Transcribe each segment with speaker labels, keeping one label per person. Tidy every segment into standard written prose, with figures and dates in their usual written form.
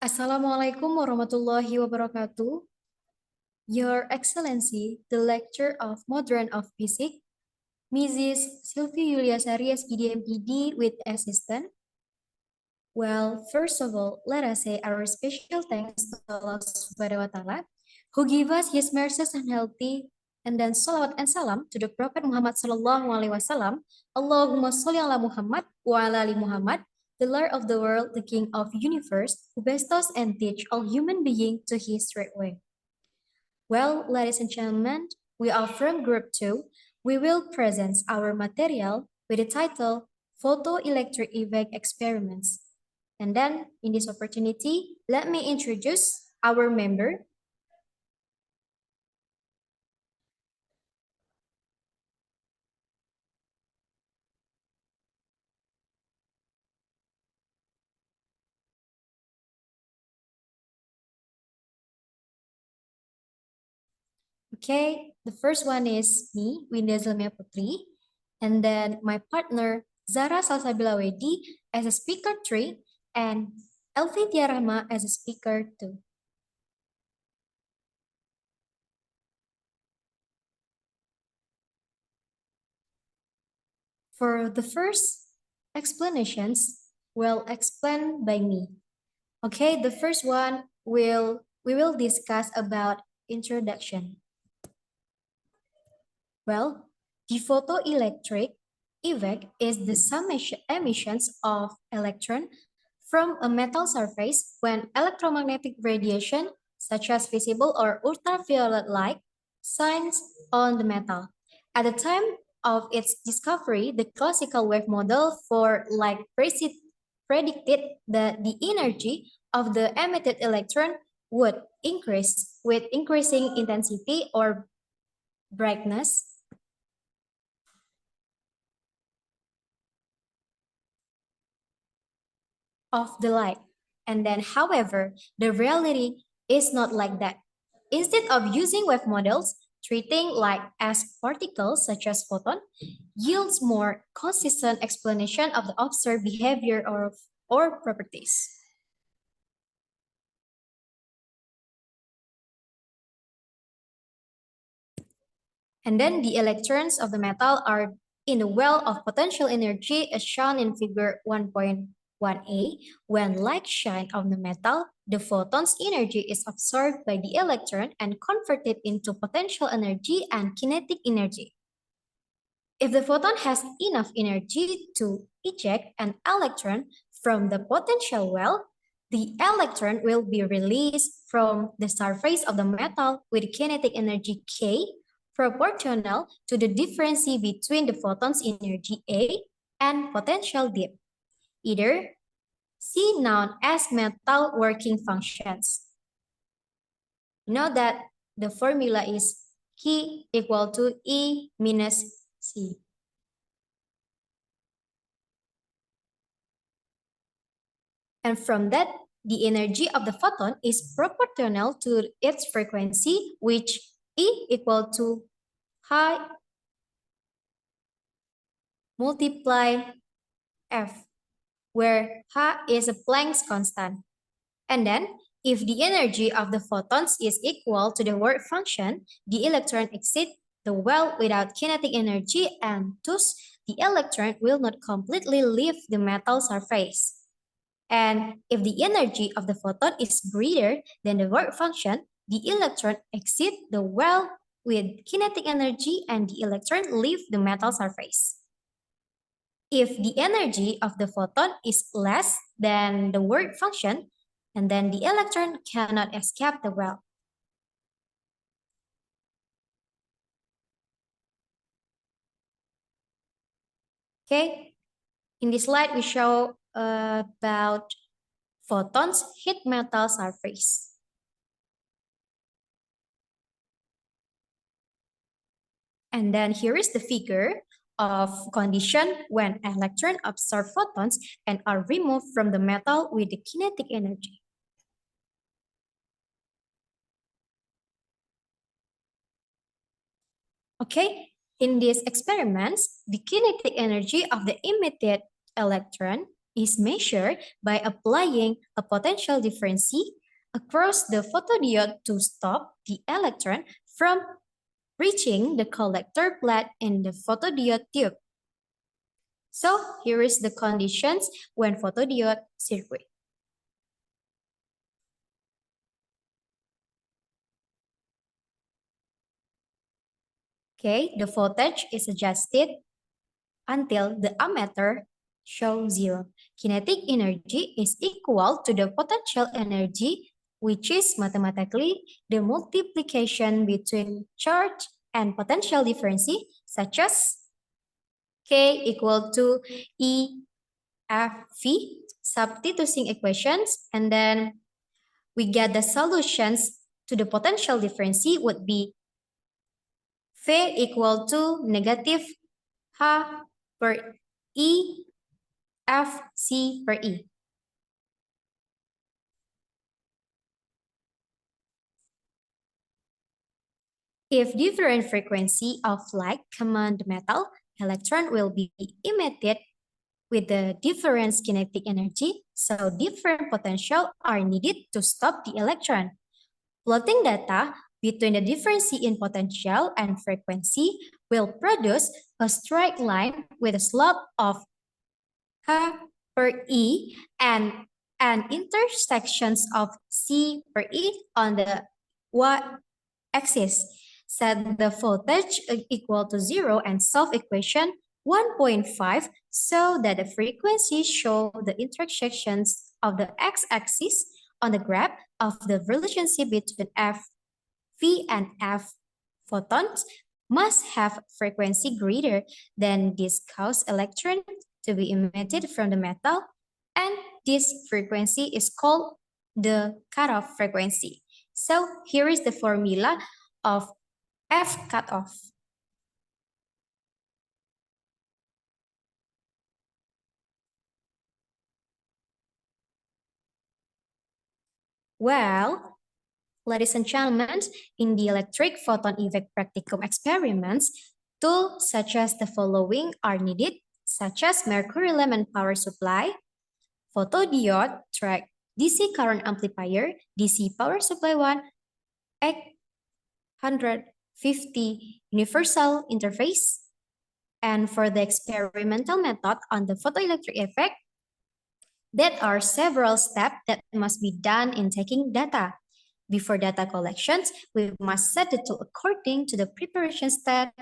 Speaker 1: Assalamualaikum warahmatullahi wabarakatuh. Your Excellency, the Lecturer of Modern of Physics, Mrs. Sylvie Yuliasari, SPD MPD with assistant. Well, first of all, let us say our special thanks to Allah Subhanahu wa Ta'ala, who give us His mercies and healthy, and then salawat and salam to the Prophet Muhammad Sallallahu Alaihi Wasallam. Allahumma sholli ala Muhammad wa ala ali Muhammad, the Lord of the world, the King of universe, who bestows and teach all human beings to His right way. Well, ladies and gentlemen, we are from Group 2. We will present our material with the title Photoelectric Effect Experiments. And then, in this opportunity, let me introduce our member. Okay, the first one is me, Winda Zelmia Putri, and then my partner, Zara Salsabila Wedi, as a speaker 3, and Elvi Tiarahma as a speaker 2. For the first explanations, well explained by me. Okay, the first one we will discuss about introduction. Well, the photoelectric effect is the summation emissions of electron from a metal surface when electromagnetic radiation, such as visible or ultraviolet light, shines on the metal. At the time of its discovery, the classical wave model for light predicted that the energy of the emitted electron would increase with increasing intensity or brightness of the light. And then, however, the reality is not like that. Instead of using wave models, treating light as particles such as photon yields more consistent explanation of the observed behavior or properties. And then the electrons of the metal are in the well of potential energy as shown in figure 1.1a. When light shines on the metal, the photon's energy is absorbed by the electron and converted into potential energy and kinetic energy. If the photon has enough energy to eject an electron from the potential well, the electron will be released from the surface of the metal with kinetic energy K proportional to the difference between the photon's energy A and potential dip, either C known as metal working functions. You know that the formula is K equal to E minus C. And from that, the energy of the photon is proportional to its frequency, which E equal to high multiply F, where H is a Planck's constant. And then, if the energy of the photons is equal to the work function, the electron exits the well without kinetic energy, and thus the electron will not completely leave the metal surface. And if the energy of the photon is greater than the work function, the electron exits the well with kinetic energy and the electron leave the metal surface. If the energy of the photon is less than the work function, and then the electron cannot escape the well. Okay, in this slide we show about photons hit metal surface. And then here is the figure of condition when electrons absorb photons and are removed from the metal with the kinetic energy. Okay, in these experiments, the kinetic energy of the emitted electron is measured by applying a potential difference across the photodiode to stop the electron from reaching the collector plate in the photodiode tube. So here is the conditions when photodiode circuit. Okay, the voltage is adjusted until the ammeter shows zero. Kinetic energy is equal to the potential energy, which is mathematically the multiplication between charge and potential difference, such as K equal to E F V, substituting equations, and then we get the solutions to the potential difference would be V equal to negative H per E F C per E. If different frequency of light command the metal, electron will be emitted with the different kinetic energy, so different potential are needed to stop the electron. Plotting data between the difference in potential and frequency will produce a straight line with a slope of H per E and intersections of C per E on the y-axis. Set the voltage equal to 0 and solve equation 1.5 so that the frequency show the intersections of the x-axis on the graph of the relationship between F, V, and F photons must have frequency greater than this cause electron to be emitted from the metal, and this frequency is called the cutoff frequency. So here is the formula of F cutoff. Well, ladies and gentlemen, in the electric photon effect practicum experiments, tools such as the following are needed, such as mercury lamp power supply, photodiode, track, DC current amplifier, DC power supply 1, 850 universal interface. And for the experimental method on the photoelectric effect, there are several steps that must be done in taking data. Before data collections, we must set the tool according to the preparation step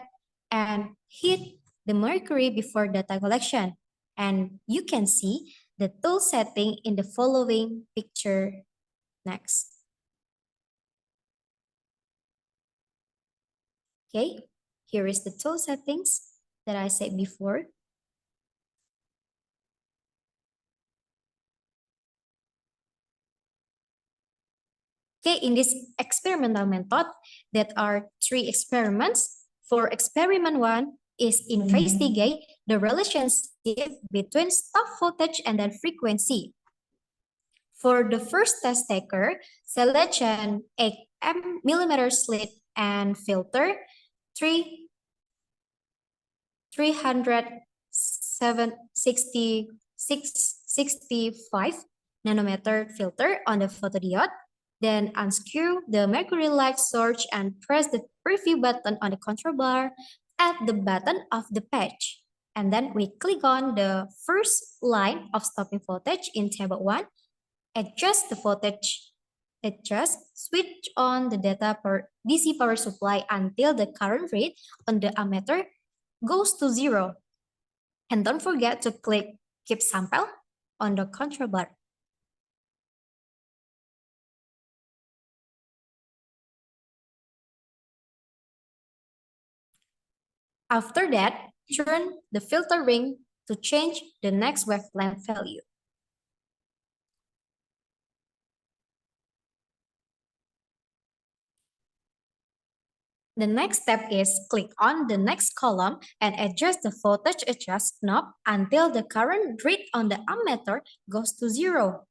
Speaker 1: and hit the mercury before data collection. And you can see the tool setting in the following picture next. Okay, here is the tool settings that I said before. Okay, in this experimental method, there are 3 experiments. For experiment 1 is investigate the relationship between stop voltage and then frequency. For the first test taker, select an 8mm slit and filter 365 nanometer filter on the photodiode. Then unscrew the mercury light source and press the preview button on the control bar at the bottom of the page. And then we click on the first line of stopping voltage in table 1, adjust the voltage, switch on the data per DC power supply until the current rate on the ammeter goes to 0. And don't forget to click Keep Sample on the control bar. After that, turn the filter ring to change the next wavelength value. The next step is click on the next column and adjust the voltage adjust knob until the current read on the ammeter goes to 0.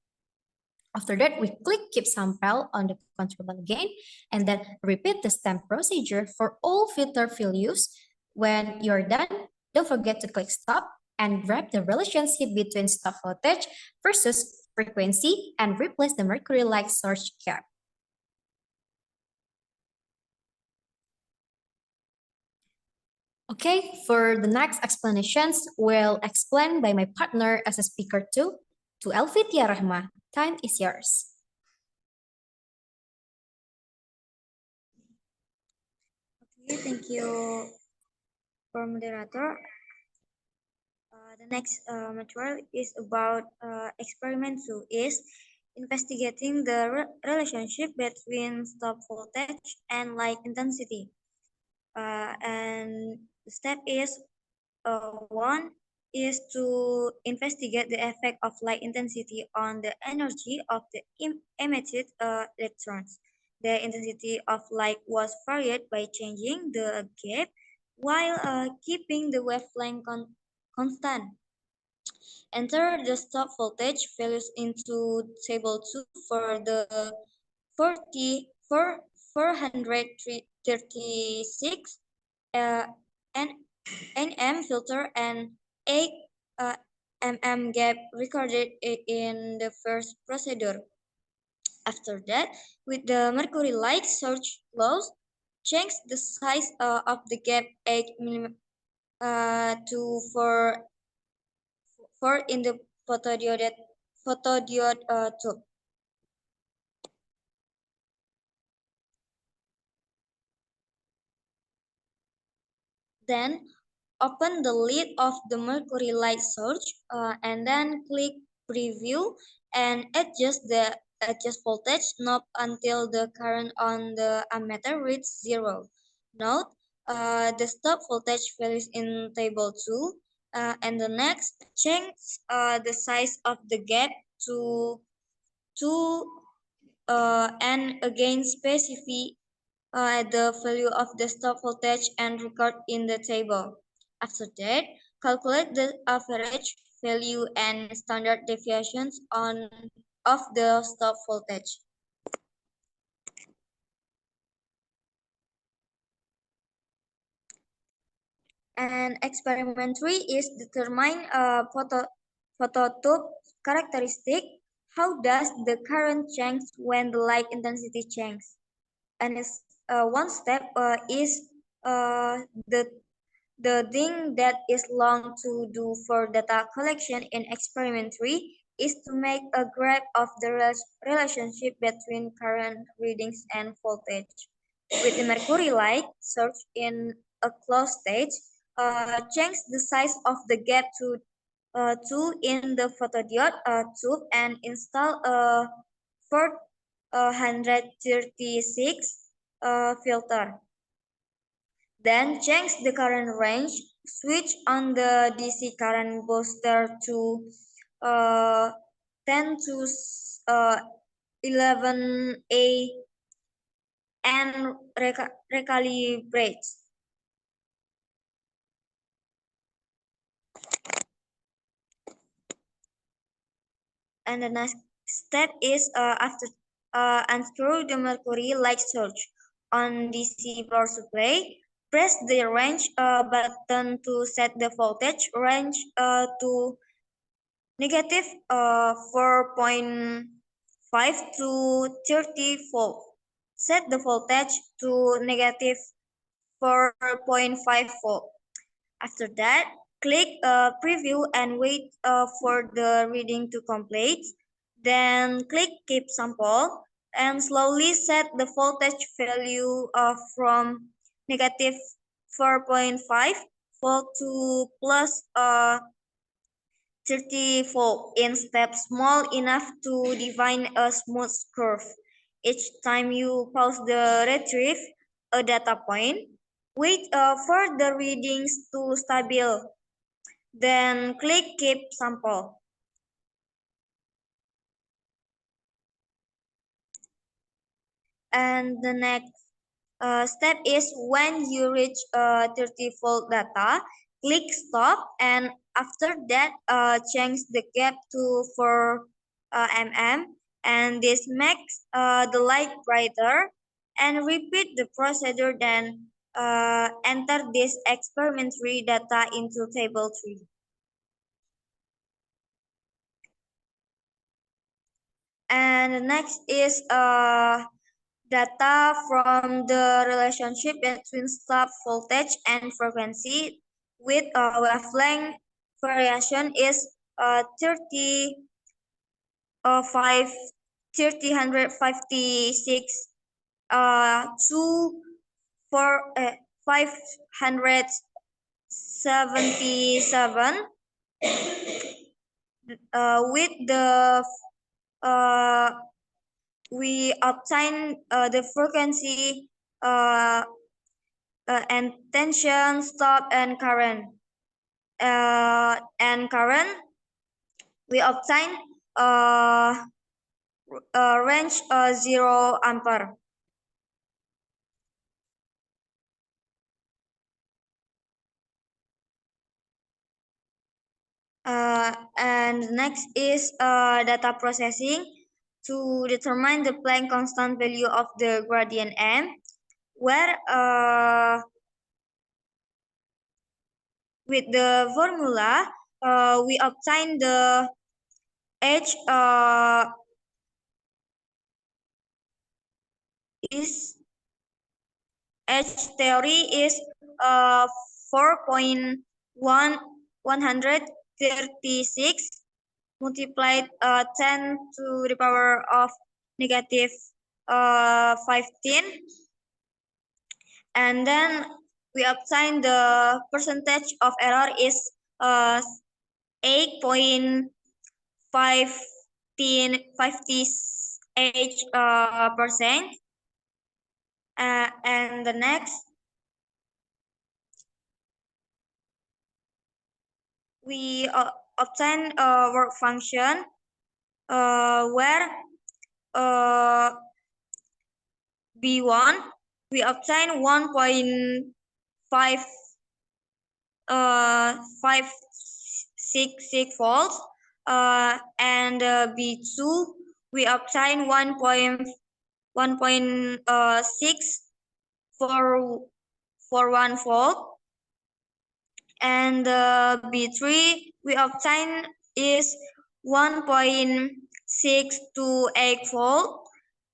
Speaker 1: After that, we click Keep Sample on the control again, and then repeat the same procedure for all filter values. When you're done, don't forget to click Stop and graph the relationship between stop voltage versus frequency and replace the mercury light source gap. Okay, for the next explanations, will explained by my partner as a speaker too, to Elvitia Rahma. Time is yours.
Speaker 2: Okay, thank you for moderator. The next material is about experiment 2 is investigating the relationship between stop voltage and light intensity. And the step is one is to investigate the effect of light intensity on the energy of the emitted electrons. The intensity of light was varied by changing the gap while keeping the wavelength constant. Enter the stop voltage values into table 2 for the 40 for 436 uh, N, NM filter and 8 uh, mm gap recorded in the first procedure. After that, with the mercury light source closed, change the size of the gap 8 mm to 4 in the photodiode tube. Then open the lid of the mercury light source and then click preview and adjust voltage knob until the current on the ammeter reaches 0. Note the stop voltage values in table 2 and the next change the size of the gap to 2 and again specify the value of the stop voltage and record in the table. After that, calculate the average value and standard deviations of the stop voltage. And experiment 3 is determine phototube characteristic. How does the current change when the light intensity changes? And one step is the thing that is long to do for data collection in experiment 3 is to make a graph of the relationship between current readings and voltage. With the mercury light source in a closed state, change the size of the gap to 2 in the photodiode tube and install a 436 filter. Then change the current range, switch on the DC current booster to 10 to 11A and recalibrate. And the next step is after unscrew the mercury light source on DC power supply. Press the range button to set the voltage range to negative 4.5 to 30 volt. Set the voltage to negative 4.5 volt. After that, click preview and wait for the reading to complete. Then click keep sample and slowly set the voltage value from negative 4.5 volt to plus 30 volt in steps small enough to define a smooth curve. Each time you pause the retrieve a data point, wait for the readings to stable. Then click keep sample. And the next step is when you reach 30 volt data, click stop and after that change the gap to 4 mm and this makes the light brighter and repeat the procedure then enter this experimentary data into table 3. And next is data from the relationship between stop voltage and frequency with wavelength variation is 30 5 156 to 577 with the we obtain the frequency and tension, stop, and current. And current, we obtain range 0 ampere. And next is data processing to determine the Planck constant value of the gradient M, where with the formula we obtain the H theory is 4.136 multiplied 10 to the power of negative 15, and then we obtain the percentage of error is 8.58%. And the next, we obtain a work function where B1 we obtain 1.566 volts, and B2 we obtain 1.641 volt, and B3 we obtain is 1.628 volt,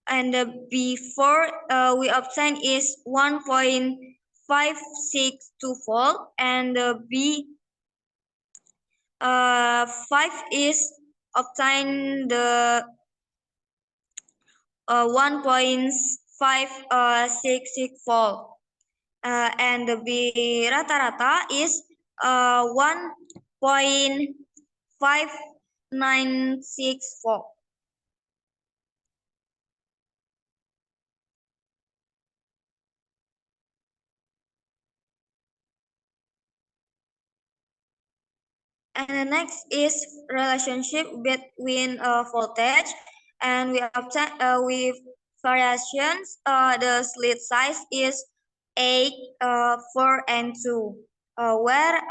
Speaker 2: and the B4 we obtain is 1.562 volt, and the B5 is obtain the 1.566 volt, and the B rata-rata is 1.596 volt. And the next is relationship between voltage, and we obtain with variations. The slit size is 8, 4, and 2, where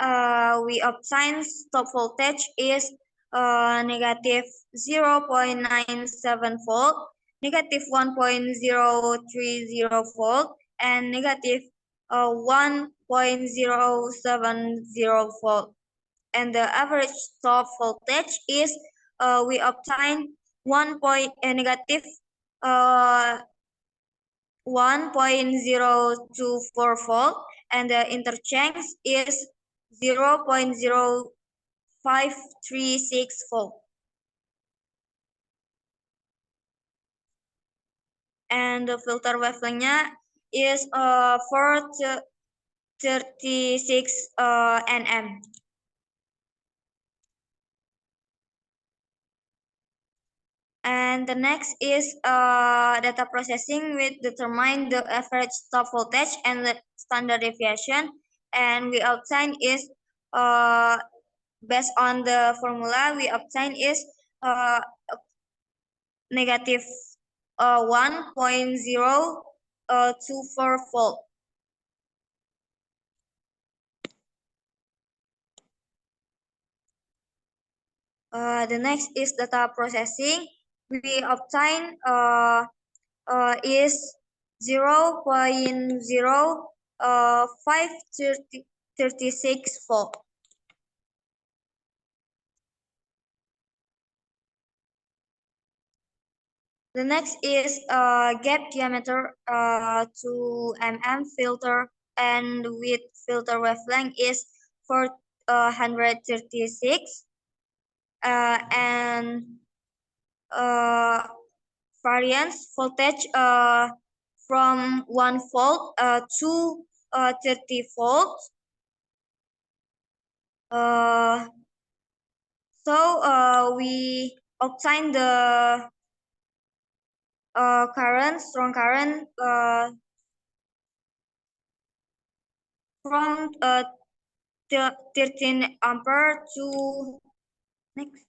Speaker 2: we obtain stop voltage is negative 0.97 volt, negative 1.030 volt, and negative 1.070 volt. And the average stop voltage is we obtain negative 1.024 volt, and the interchange is 0.0536 volt. And the filter wavelength is 436 nm. And the next is data processing, which determine the average stop voltage and the standard deviation. And we obtain is based on the formula we obtain is negative 1.024 volt. The next is data processing. We obtain is 0.0536 volt. The next is gap diameter 2 mm filter, and with filter wavelength is 436, and variance voltage from 1 volt to 30 volts. So we obtain the strong current from 13 ampere to next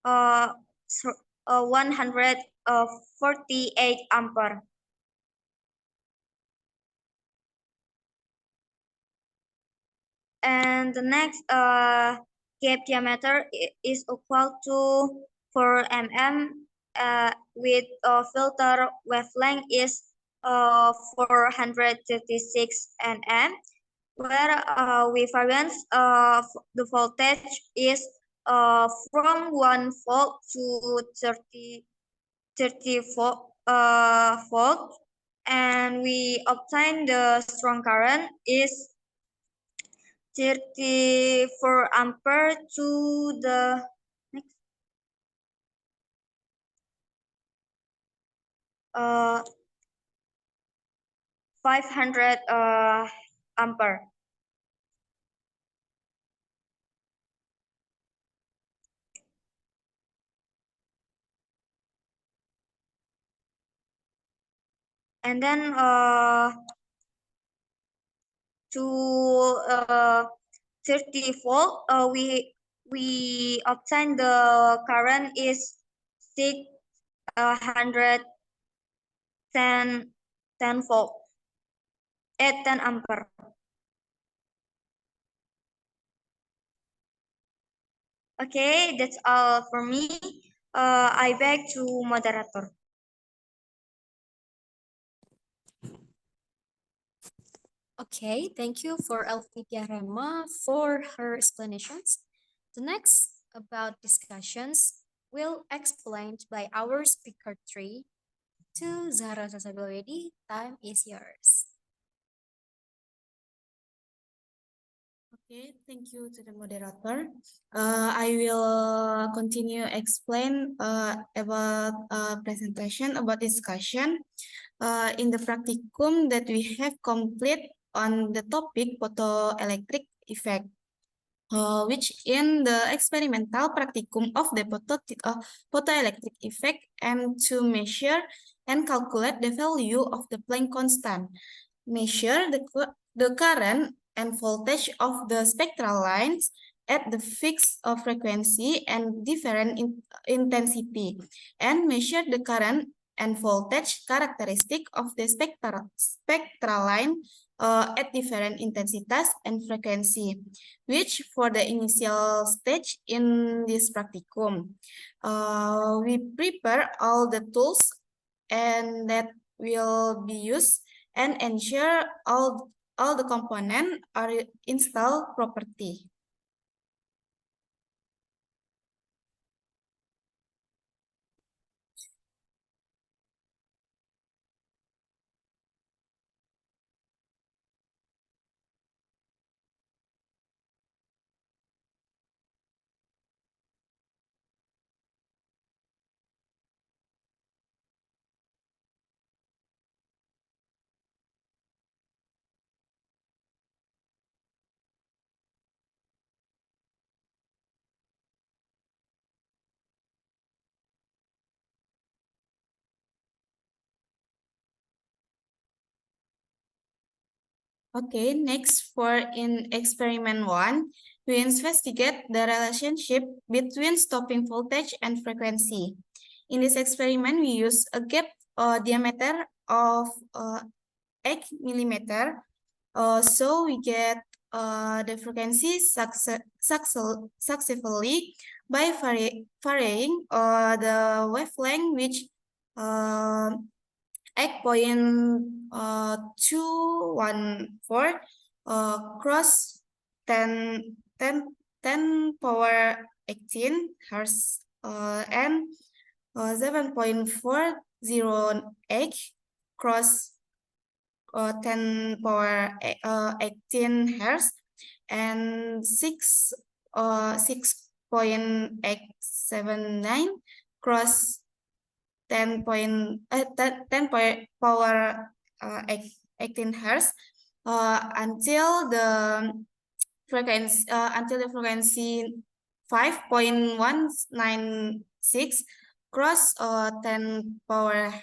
Speaker 2: 148 ampere. And the next gap diameter is equal to 4 mm with filter wavelength is 436 nm, where we variance the voltage is from 1 volt to 30 volt, and we obtain the strong current is 34 ampere to the next 500 ampere. And then to 30 volt, we obtain the current is 610 10 volt, 10 ampere. Okay, that's all for me. I beg to moderator.
Speaker 1: Okay, thank you for Elvita Rema for her explanations. The next about discussions will explained by our speaker three to Zahra Sasabilwedi. Time is yours.
Speaker 3: Okay, thank you to the moderator. I will continue explain about presentation about discussion in the practicum that we have complete on the topic photoelectric effect, which in the experimental practicum of the photoelectric effect and to measure and calculate the value of the Planck constant, measure the current and voltage of the spectral lines at the fixed frequency and different intensity, and measure the current and voltage characteristic of the spectral line at different intensities and frequency, which for the initial stage in this practicum, we prepare all the tools and that will be used and ensure all the components are installed properly. Okay, next for in experiment 1, we investigate the relationship between stopping voltage and frequency. In this experiment, we use a gap diameter of 8 millimeter. So we get the frequency successfully by varying the wavelength, which 8.214 cross 10 10 power 18 hertz and 7.408 cross 10 power 18 hertz and 6.879 cross 10 power 18 hertz until the frequency 5.196 cross 10 power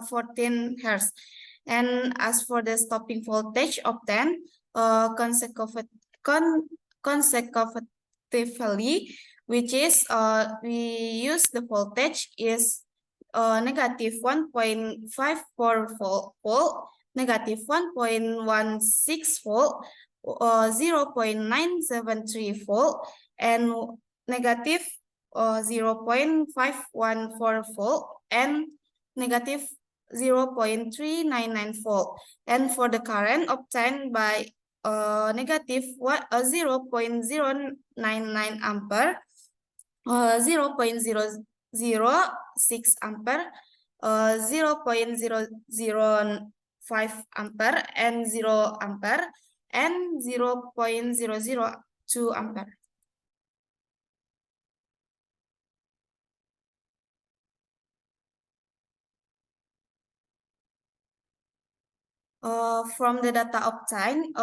Speaker 3: 14 hertz. And as for the stopping voltage of 10 consecutively, which is we use the voltage is negative 1.54 volt, negative 1.16 volt, 0.973 volt, and negative 0.514 volt, and negative 0.399 volt. And for the current obtained by negative 0.099 ampere, 0.006 ampere, 0.005 ampere, and 0 ampere, and 0.002 ampere. From the data obtained,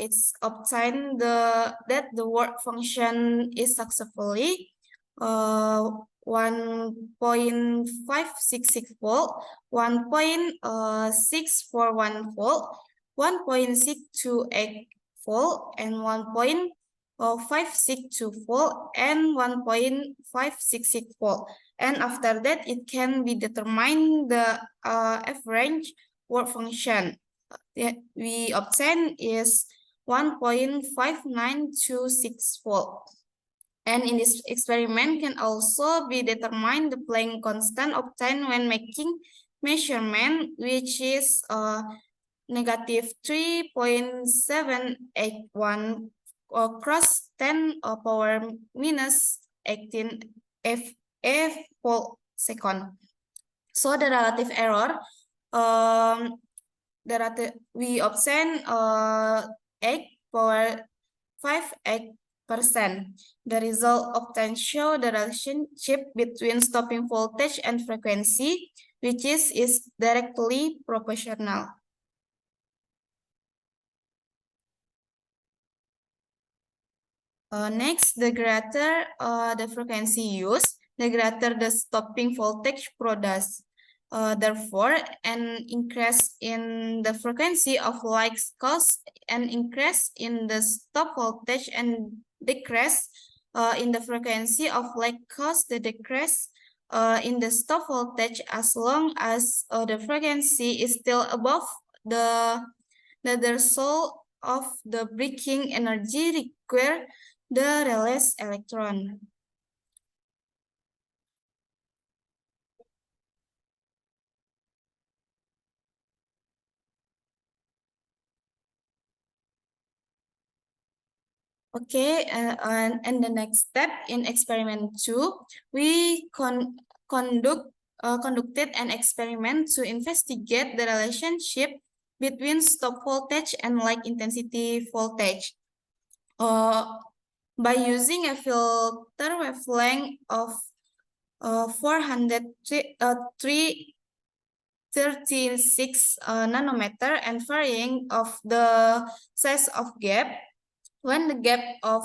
Speaker 3: it's obtained that the work function is successfully 1.566 volt, 1.641 volt, 1.628 volt, and 1.562 volt, and 1.566 volt. And after that, it can be determined the average work function that we obtain is 1.5926 volt. And in this experiment can also be determined the Planck constant obtained when making measurement, which is negative 3.781 cross 10 power minus 18 f volt second. So the relative error we obtain 8.58%. The result obtained show the relationship between stopping voltage and frequency, which is directly proportional. Next, the greater the frequency used, the greater the stopping voltage produced. Therefore, an increase in the frequency of likes cause an increase in the stop voltage, and decrease in the frequency of like cause the decrease in the stop voltage as long as the frequency is still above the threshold of the breaking energy required the release electron. Okay, and the next step in experiment 2, we conducted an experiment to investigate the relationship between stop voltage and like intensity voltage. By using a filter wavelength of 436 nanometer and varying of the size of gap, when the gap of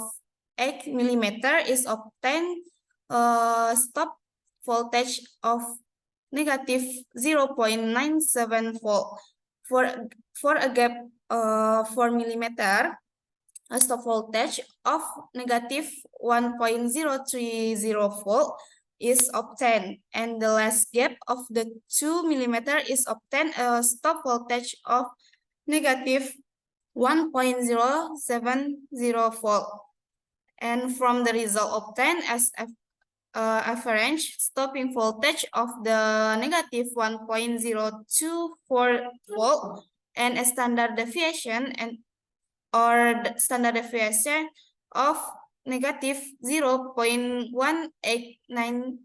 Speaker 3: 8 millimeter is obtained, stop voltage of negative 0.97 volt. For a gap 4 millimeter, a stop voltage of negative 1.030 volt is obtained, and the last gap of the 2 millimeter is obtained a stop voltage of negative 1.070 volt. And from the result obtained as average stopping voltage of the negative 1.024 volt and a standard deviation or the standard deviation of negative 0.1896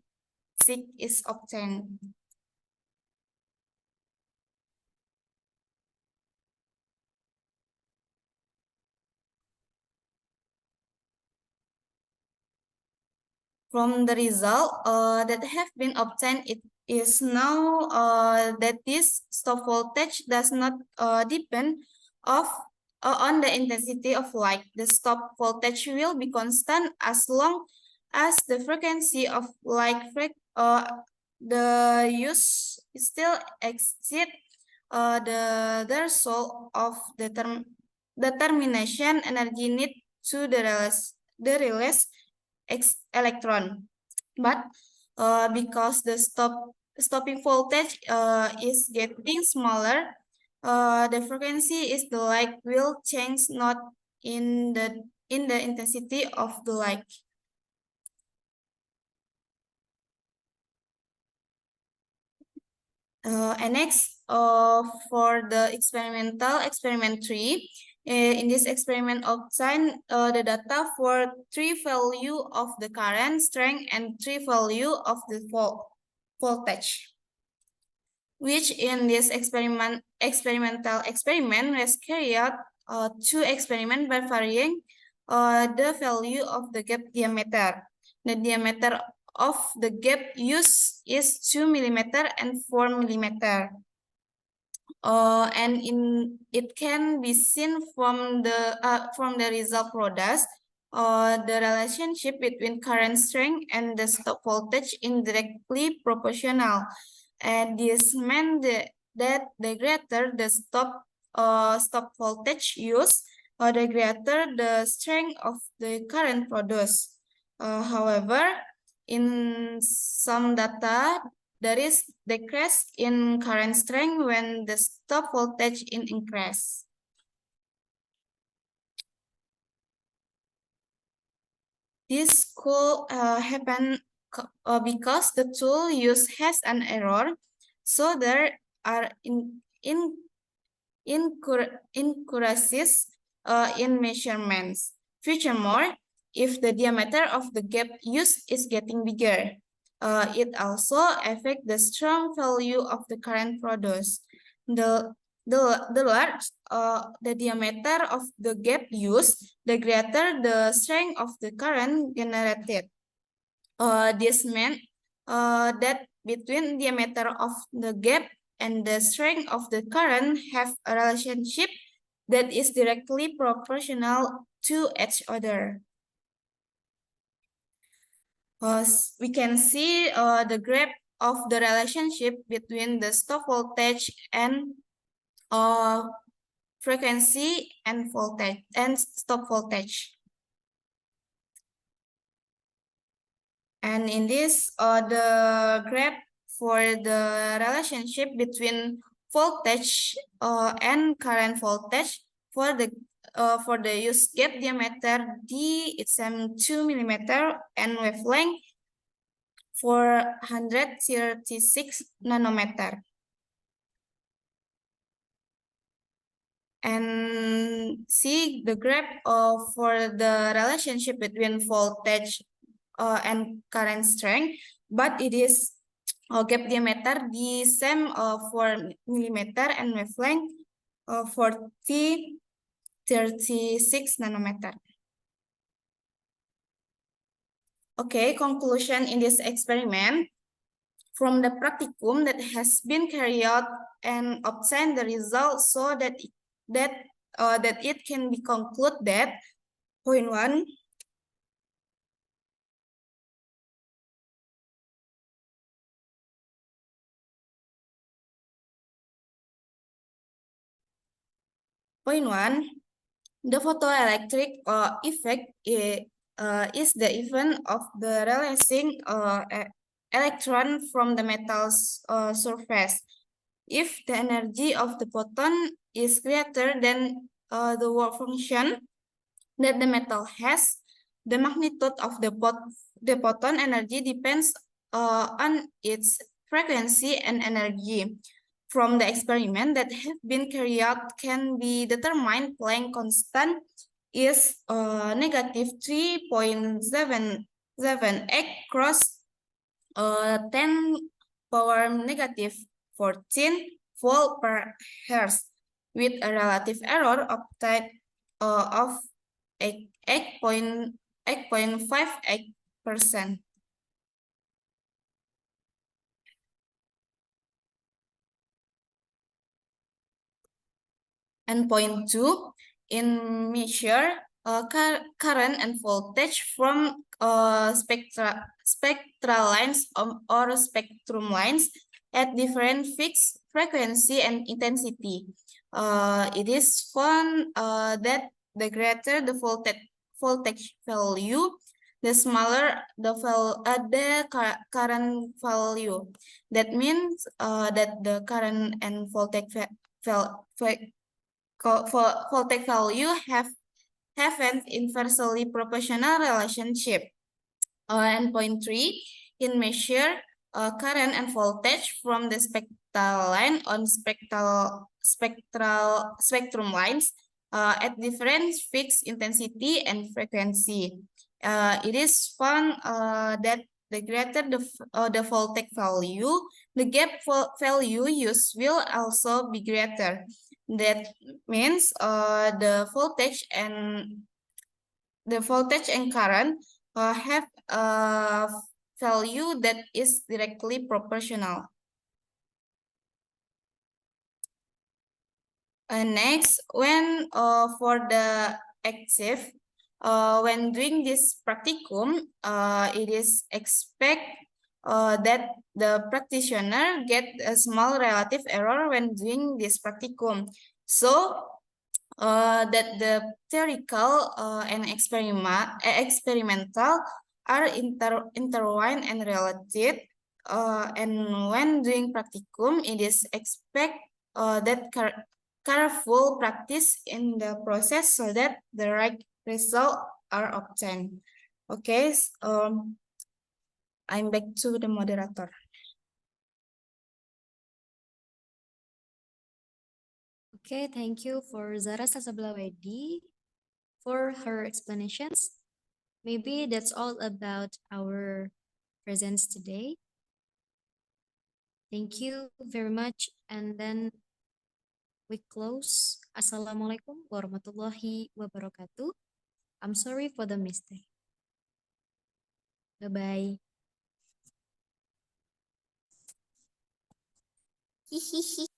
Speaker 3: is obtained. From the result that have been obtained, it is now that this stop voltage does not depend on the intensity of light. The stop voltage will be constant as long as the frequency of light the use still exceed the threshold of the determination energy need to the release electron. But because the stopping voltage is getting smaller, the frequency is the light will change not in the intensity of the light. And next, for the experiment 3, in this experiment obtain the data for 3 value of the current, strength, and 3 value of the voltage, which in this experimental experiment was carried out 2 experiments by varying the value of the gap diameter. The diameter of the gap used is 2 millimeter and 4 millimeter. And it can be seen from the result products. The relationship between current strength and the stop voltage indirectly proportional, and this meant that the greater the stop voltage used, the greater the strength of the current produced. However, in some data, there is decrease in current strength when the stop voltage is increased. This could happen because the tool used has an error, so there are inaccuracies in measurements. Furthermore, if the diameter of the gap used is getting bigger, it also affects the strong value of the current produced. The large the diameter of the gap used, the greater the strength of the current generated. This meant that between diameter of the gap and the strength of the current have a relationship that is directly proportional to each other. We can see the graph of the relationship between the stop voltage and frequency and voltage and stop voltage. And in this, the graph for the relationship between voltage and current voltage for the used gap diameter D, it's 2 millimeter, and wavelength 436 nanometer. And see the graph for the relationship between voltage and current strength, but it is gap diameter the same 4 millimeter and wavelength 36 nanometer. Okay, conclusion in this experiment. From the practicum that has been carried out and obtained the results so that it can be concluded that point 1, the photoelectric effect is the event of the releasing electron from the metal's surface. If the energy of the photon is greater than the work function that the metal has, the magnitude of the photon energy depends on its frequency and energy. from the experiment that have been carried out can be determined. Planck constant is negative 3.77 across 10 power negative 14 volt per hertz with a relative error of 8.58%. And point 2, in measure current and voltage from spectral lines or spectrum lines at different fixed frequency and intensity. It is found that the greater the voltage value, the smaller the current value. That means that the current and voltage voltage value have an inversely proportional relationship. And point 3, in measure current and voltage from the spectral line on spectrum lines at different fixed intensity and frequency. It is found that the greater the voltage value, the gap value used will also be greater. That means the voltage and current have a value that is directly proportional. Next, when for the active, when doing this practicum, it is expect that the practitioner get a small relative error when doing this practicum. So that the theoretical and experimental are intertwined and related. And when doing practicum, it is expect that careful practice in the process so that the right result are obtained. Okay, I'm back to the moderator.
Speaker 1: Okay, thank you for Zara Sasablawedi for her explanations. Maybe that's all about our presence today. Thank you very much. And then we close. Assalamualaikum warahmatullahi wabarakatuh. I'm sorry for the mistake. Bye-bye. Hihihi.